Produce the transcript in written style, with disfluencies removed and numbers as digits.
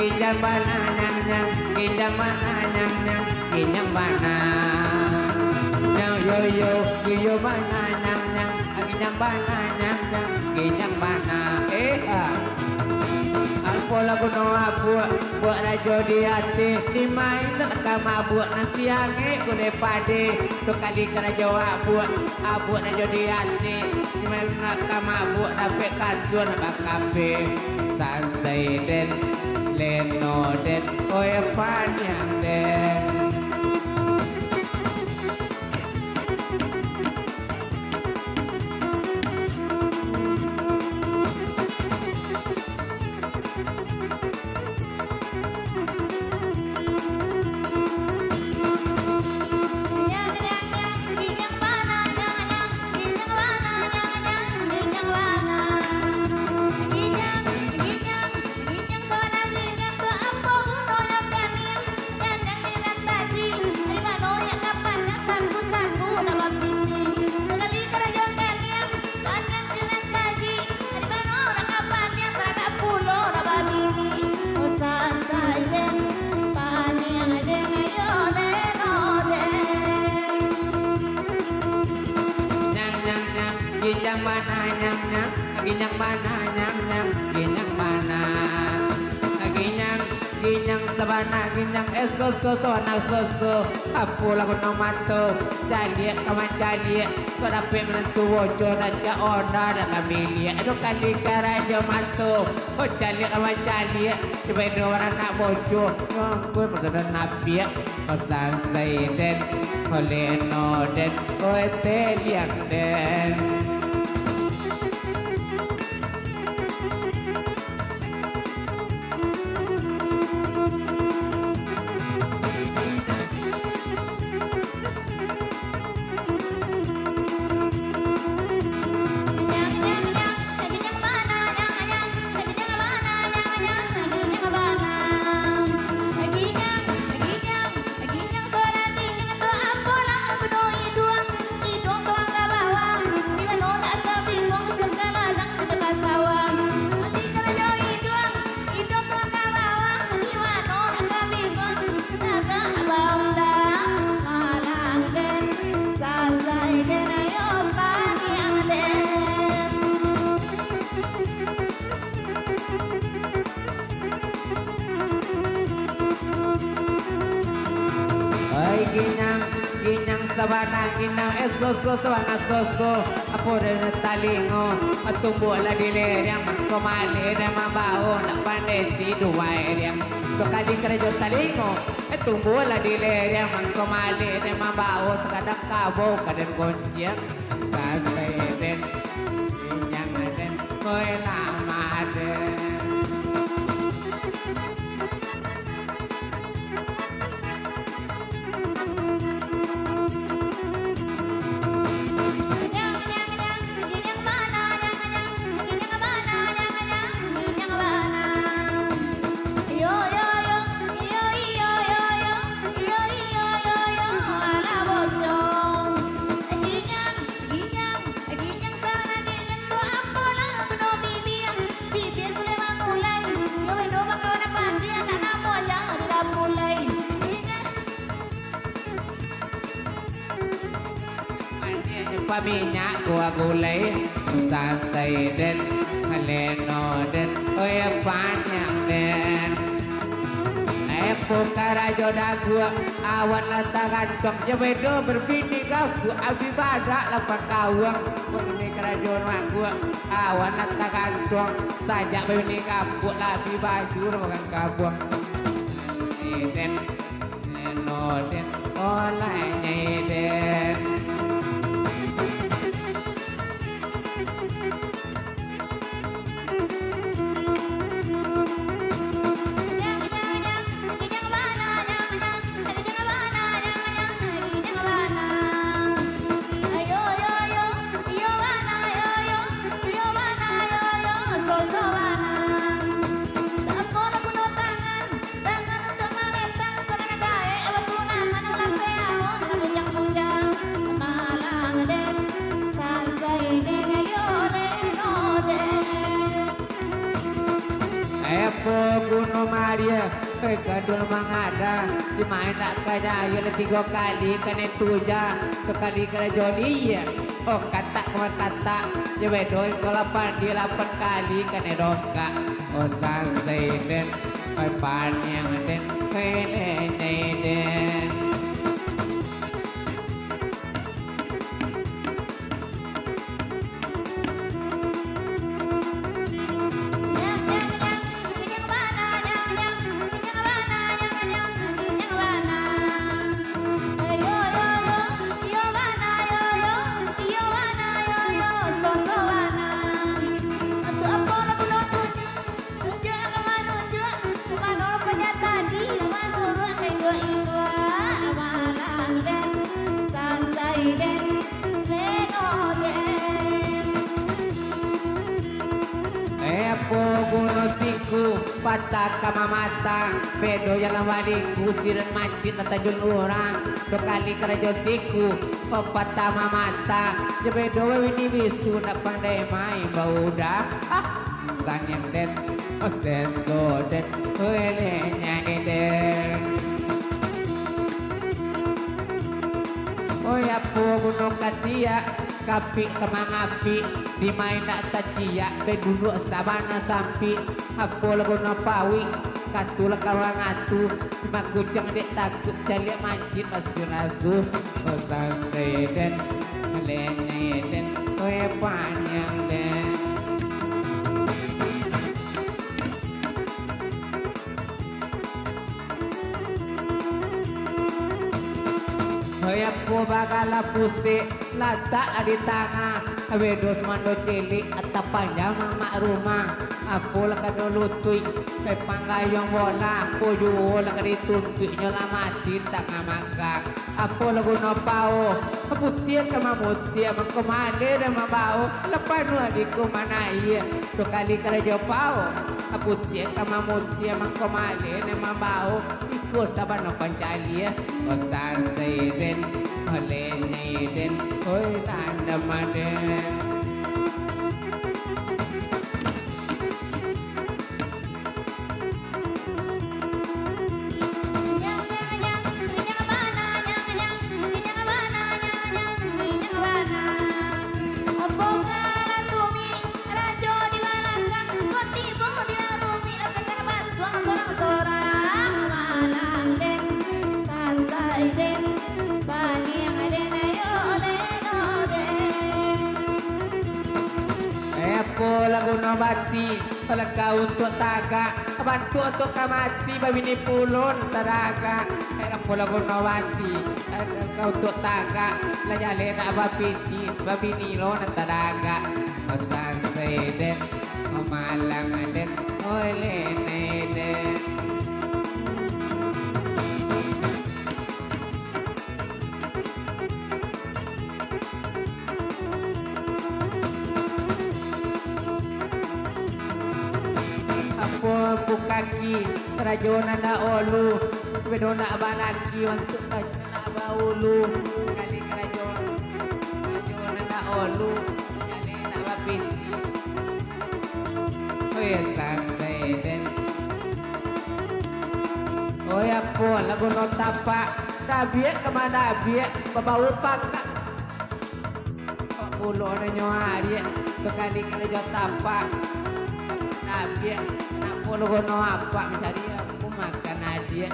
ginjang bana nyang nyang ginjang bana nyang nyang ginjang bana nyang yo yo yo bana nyang nyang ginjang bana nyang nyang ginjang bana Aku lagu no buat rajo di hati di main tak mabuk nasi ange kude pade tu kali kerajo buat rajo di hati di main tak mabuk dapat kasur bakape sansai den leno den oe panjang den ginjang mana nyang nyang ginjang mana nyang nyang ginjang mana ginjang sabana ginjang so sabana so apu lagu no mato jadi kawan jadi kau dapat menentu wojo raja ona dalam milia itu kali karajo mato oh jadi kawan jadi coba dua orang nak wojo gue pernah nabi pesan sayden oleno den koe teliang den ginjang sabana ginjang so sabana so apo den talingo tumbuh la di lereng komale dan mambao nak pandai tidur lereng to kali kerja talingo tumbuh la di lereng komale dan mambao sekadang kabo kaden gonciang sasai den ginjang den koe lama den minyak gua gulai sasai den leno den oe panjang den pukara jodoh gua awan lantaran cok jebedo berbini kau abi badak lapan kawang berbini kerajaan gua awan lantaran cok sajak berbini kapuk labi bajur makan kabuang den leno den olehnya den Tangan untuk mengetang, karena gaya, betulan, mana ulang peau, dalam ujang Epo Gunung Maria Gadul mangada di main nak kaya ya 3 kali kan itu ja 2 kali kena joli ya oh kata kata ya bedo kalau 8 kali kan roka oh sansai den oi pan yang den kene den patah kama mata bedo yang waliku siren macit tajun orang 2 kali kerja siku patah mata je bedo ini bisu nak pandai main bau dah sangen den senso den hele nyanyi den oh ya po gunung katia kapi kemang api di main nak tacia bedulu sabana sampi apa lagu napawi katul kawan atu makucang dek takut calik masjid masuk nasuh pasang den lene den koe panjang den Hoya po bakal pusik lata di tangan Abedos mando cilik atau panjang mak rumah Apo laka nulutui kay panggayong bola Puyo laka dituntui nyola mati tak ngamakak Apo lagu nopao Kaputia ka mamutia Mangkumali na mabao Lapano di kumanaya 2 kali karajo pao Kaputia ka mamutia Mangkumali na mabao Iko saban ng pancalia O sansay din Malenay din Hoy nandaman din lagu nobati palaga untuk taga bantu untuk kamati babini pulun taraga po lagu nobati untuk taga layale na babiti babini lo na taraga masansay den mamalang den olene den Pukaki rajona na olu bedona banaki untuk na baulu kali rajona na olu kali na bapiti oy santai den oy apo lagu no tapa dabiek kemana biek babau pakak ulo na nyoari bekali kerja tapa nabiek Polo no apa mencari aku makan aja